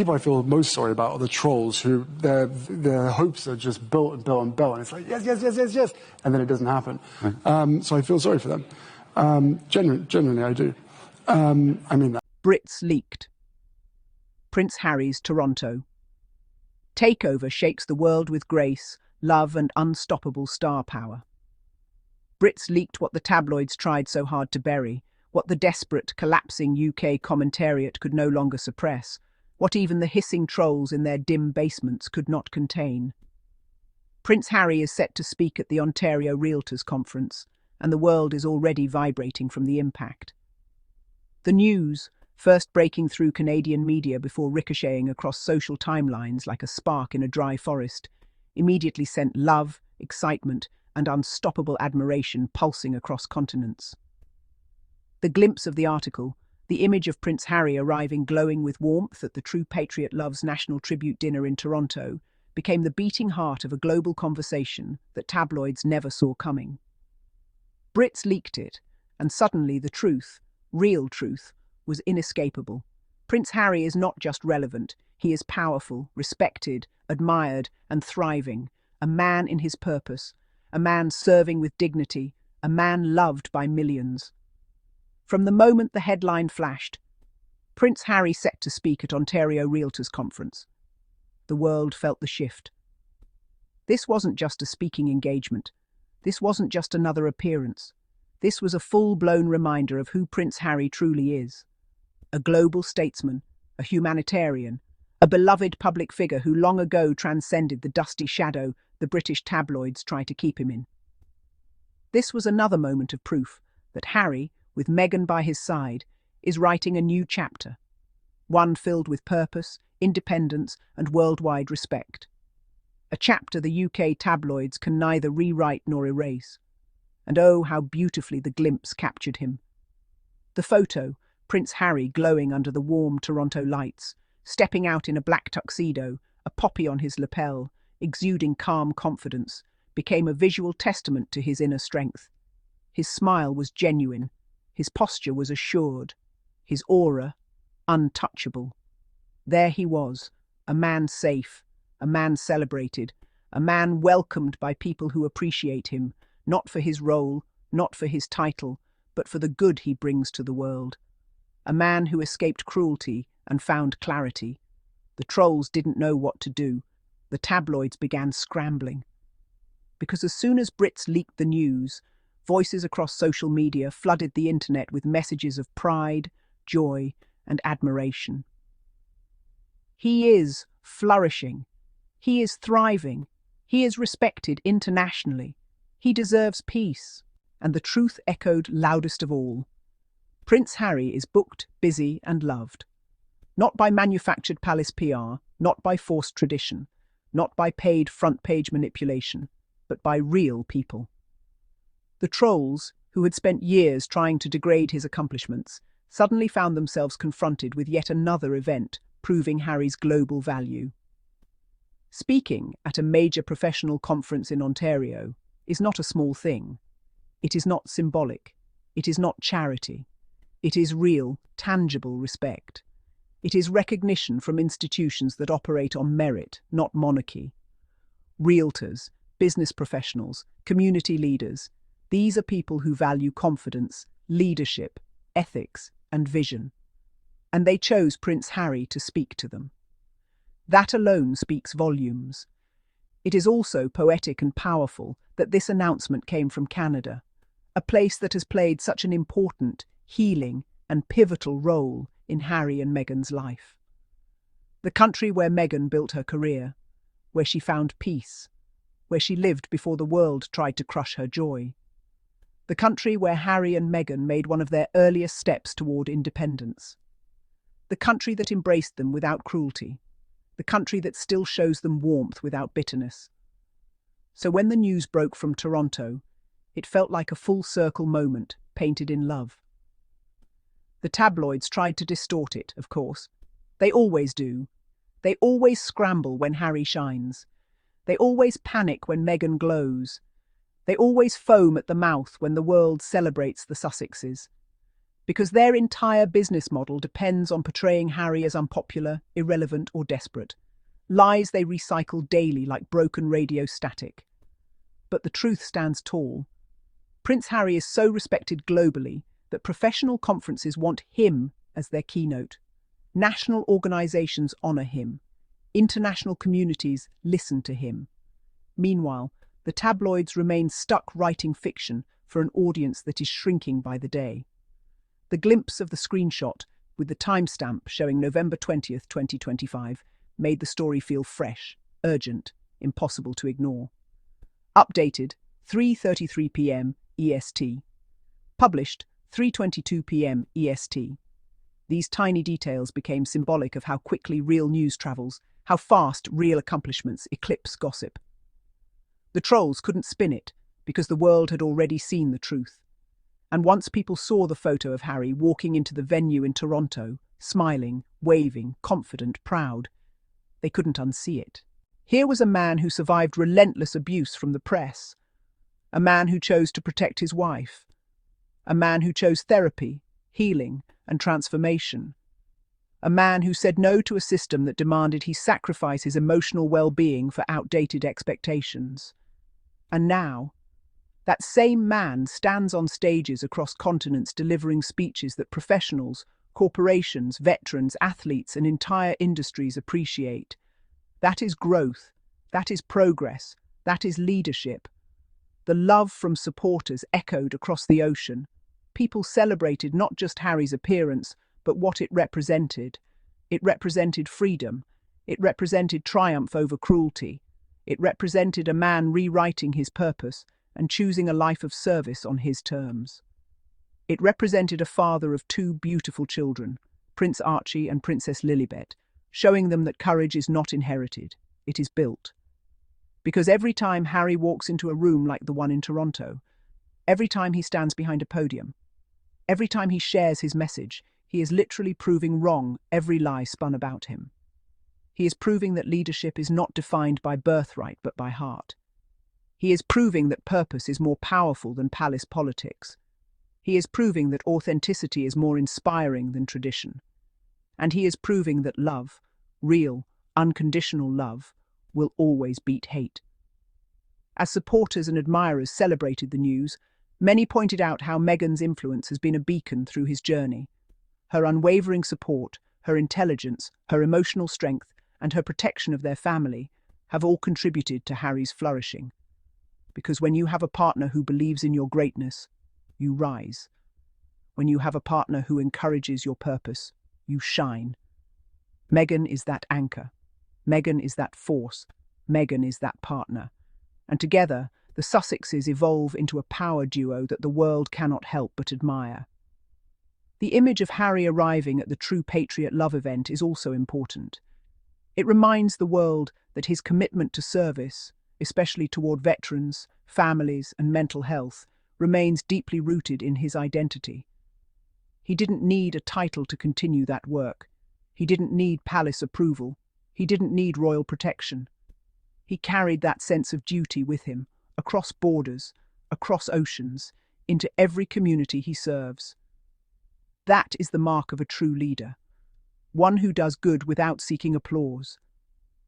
people I feel most sorry about are the trolls who their hopes are just built and built and built, and it's like, yes, and then it doesn't happen. Right. So I feel sorry for them. Genuinely, I do. I mean that. Brits leaked. Prince Harry's Toronto. TAKEOVER shakes the world with grace, love and unstoppable star power. Brits leaked what the tabloids tried so hard to bury, what the desperate, collapsing UK commentariat could no longer suppress, what even the hissing trolls in their dim basements could not contain. Prince Harry is set to speak at the Ontario Realtors Conference, and the world is already vibrating from the impact. The news, first breaking through Canadian media before ricocheting across social timelines like a spark in a dry forest, immediately sent love, excitement, and unstoppable admiration pulsing across continents. The glimpse of the article, the image of Prince Harry arriving glowing with warmth at the True Patriot Love's National Tribute Dinner in Toronto, became the beating heart of a global conversation that tabloids never saw coming. Brits leaked it, and suddenly the truth, real truth, was inescapable. Prince Harry is not just relevant, he is powerful, respected, admired, and thriving, a man in his purpose, a man serving with dignity, a man loved by millions. From the moment the headline flashed, Prince Harry set to speak at Ontario Realtors Conference, the world felt the shift. This wasn't just a speaking engagement. This wasn't just another appearance. This was a full-blown reminder of who Prince Harry truly is. A global statesman, a humanitarian, a beloved public figure who long ago transcended the dusty shadow the British tabloids tried to keep him in. This was another moment of proof that Harry, with Meghan by his side, is writing a new chapter, one filled with purpose, independence, and worldwide respect. A chapter the UK tabloids can neither rewrite nor erase. And oh, how beautifully the glimpse captured him. The photo, Prince Harry glowing under the warm Toronto lights, stepping out in a black tuxedo, a poppy on his lapel, exuding calm confidence, became a visual testament to his inner strength. His smile was genuine, his posture was assured, his aura untouchable. There he was, a man safe, a man celebrated, a man welcomed by people who appreciate him, not for his role, not for his title, but for the good he brings to the world. A man who escaped cruelty and found clarity. The trolls didn't know what to do. The tabloids began scrambling. Because as soon as Brits leaked the news, voices across social media flooded the internet with messages of pride, joy, and admiration. He is flourishing. He is thriving. He is respected internationally. He deserves peace. And the truth echoed loudest of all. Prince Harry is booked, busy, and loved. Not by manufactured palace PR, not by forced tradition, not by paid front-page manipulation, but by real people. The trolls, who had spent years trying to degrade his accomplishments, suddenly found themselves confronted with yet another event proving Harry's global value. Speaking at a major professional conference in Ontario is not a small thing. It is not symbolic. It is not charity. It is real, tangible respect. It is recognition from institutions that operate on merit, not monarchy. Realtors, business professionals, community leaders, these are people who value confidence, leadership, ethics, and vision. And they chose Prince Harry to speak to them. That alone speaks volumes. It is also poetic and powerful that this announcement came from Canada, a place that has played such an important, healing, and pivotal role in Harry and Meghan's life. The country where Meghan built her career, where she found peace, where she lived before the world tried to crush her joy. The country where Harry and Meghan made one of their earliest steps toward independence. The country that embraced them without cruelty. The country that still shows them warmth without bitterness. So when the news broke from Toronto, it felt like a full-circle moment painted in love. The tabloids tried to distort it, of course. They always do. They always scramble when Harry shines. They always panic when Meghan glows. They always foam at the mouth when the world celebrates the Sussexes. because their entire business model depends on portraying Harry as unpopular, irrelevant, or desperate. Lies they recycle daily like broken radio static. But the truth stands tall. Prince Harry is so respected globally that professional conferences want him as their keynote. National organizations honor him. International communities listen to him. Meanwhile, the tabloids remain stuck writing fiction for an audience that is shrinking by the day. The glimpse of the screenshot, with the timestamp showing November 20th, 2025, made the story feel fresh, urgent, impossible to ignore. Updated 3:33 p.m. EST. Published 3:22 p.m. EST. These tiny details became symbolic of how quickly real news travels, how fast real accomplishments eclipse gossip. The trolls couldn't spin it because the world had already seen the truth. And once people saw the photo of Harry walking into the venue in Toronto, smiling, waving, confident, proud, they couldn't unsee it. Here was a man who survived relentless abuse from the press, a man who chose to protect his wife, a man who chose therapy, healing, and transformation, a man who said no to a system that demanded he sacrifice his emotional well-being for outdated expectations. And now, that same man stands on stages across continents delivering speeches that professionals, corporations, veterans, athletes, and entire industries appreciate. That is growth, that is progress, that is leadership. The love from supporters echoed across the ocean. People celebrated not just Harry's appearance, but what it represented. It represented freedom. It represented triumph over cruelty. It represented a man rewriting his purpose and choosing a life of service on his terms. It represented a father of two beautiful children, Prince Archie and Princess Lilibet, showing them that courage is not inherited, it is built. Because every time Harry walks into a room like the one in Toronto, every time he stands behind a podium, every time he shares his message, he is literally proving wrong every lie spun about him. He is proving that leadership is not defined by birthright but by heart. He is proving that purpose is more powerful than palace politics. He is proving that authenticity is more inspiring than tradition. And he is proving that love, real, unconditional love, will always beat hate. As supporters and admirers celebrated the news, many pointed out how Meghan's influence has been a beacon through his journey. Her unwavering support, her intelligence, her emotional strength, and her protection of their family have all contributed to Harry's flourishing. Because when you have a partner who believes in your greatness, you rise. When you have a partner who encourages your purpose, you shine. Meghan is that anchor. Meghan is that force. Meghan is that partner. And together, the Sussexes evolve into a power duo that the world cannot help but admire. The image of Harry arriving at the True Patriot Love event is also important. It reminds the world that his commitment to service, especially toward veterans, families, and mental health, remains deeply rooted in his identity. He didn't need a title to continue that work. He didn't need palace approval. He didn't need royal protection. He carried that sense of duty with him, across borders, across oceans, into every community he serves. That is the mark of a true leader, one who does good without seeking applause.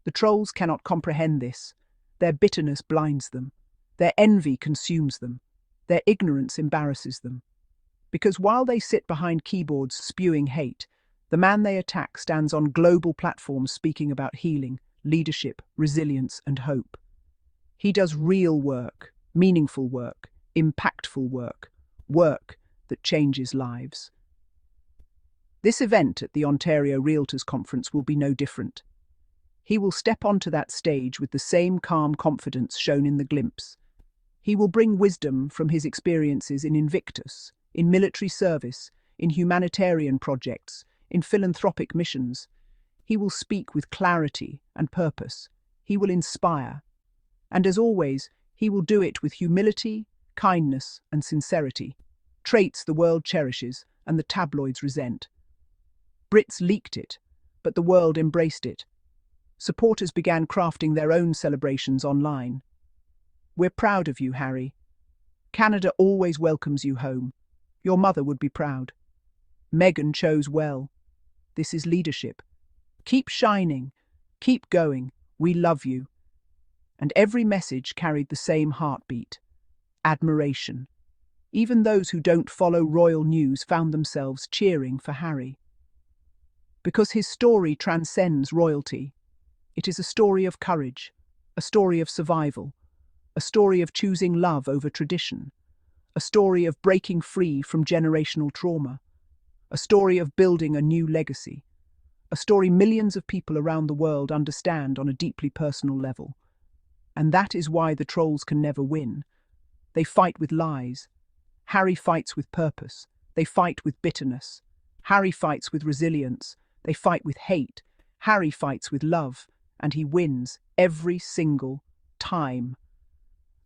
The trolls cannot comprehend this. Their bitterness blinds them. Their envy consumes them. Their ignorance embarrasses them. Because while they sit behind keyboards spewing hate, the man they attack stands on global platforms speaking about healing, leadership, resilience, and hope. He does real work, meaningful work, impactful work, work that changes lives. This event at the Ontario Realtors Conference will be no different. He will step onto that stage with the same calm confidence shown in the glimpse. He will bring wisdom from his experiences in Invictus, in military service, in humanitarian projects, in philanthropic missions. He will speak with clarity and purpose. He will inspire. And as always, he will do it with humility, kindness, and sincerity, traits the world cherishes and the tabloids resent. Brits leaked it, but the world embraced it. Supporters began crafting their own celebrations online. We're proud of you, Harry. Canada always welcomes you home. Your mother would be proud. Meghan chose well. This is leadership. Keep shining. Keep going. We love you. And every message carried the same heartbeat. Admiration. Even those who don't follow royal news found themselves cheering for Harry. Because his story transcends royalty. It is a story of courage, a story of survival, a story of choosing love over tradition, a story of breaking free from generational trauma, a story of building a new legacy, a story millions of people around the world understand on a deeply personal level. And that is why the trolls can never win. They fight with lies. Harry fights with purpose. They fight with bitterness. Harry fights with resilience. They fight with hate. Harry fights with love. And he wins every single time.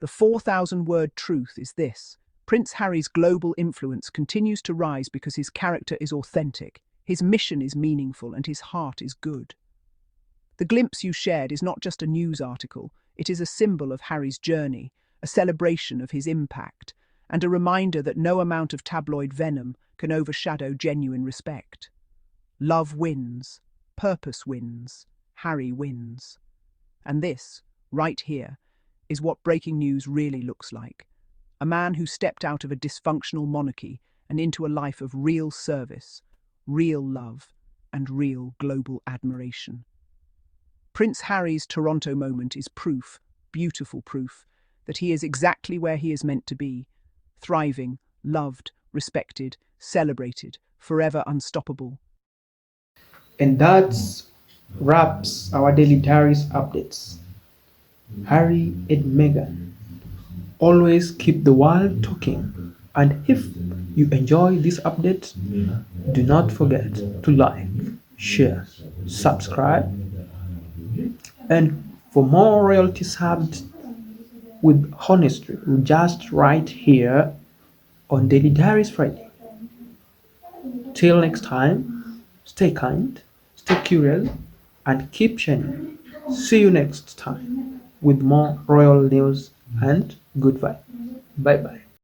The 4,000-word truth is this. Prince Harry's global influence continues to rise because his character is authentic, his mission is meaningful, and his heart is good. The glimpse you shared is not just a news article, it is a symbol of Harry's journey, a celebration of his impact, and a reminder that no amount of tabloid venom can overshadow genuine respect. Love wins, purpose wins, Harry wins. And this, right here, is what breaking news really looks like. A man who stepped out of a dysfunctional monarchy and into a life of real service, real love, and real global admiration. Prince Harry's Toronto moment is proof, beautiful proof, that he is exactly where he is meant to be, thriving, loved, respected, celebrated, forever unstoppable. And that wraps our daily diaries updates. Harry and Meghan always keep the world talking. And if you enjoy this update, do not forget to like, share, subscribe, and for more royalty subbed with honesty, just right here on Daily Diaries Friday. Till next time, stay kind, stay curious, and keep shining. See you next time with more royal news and good vibe. Bye bye.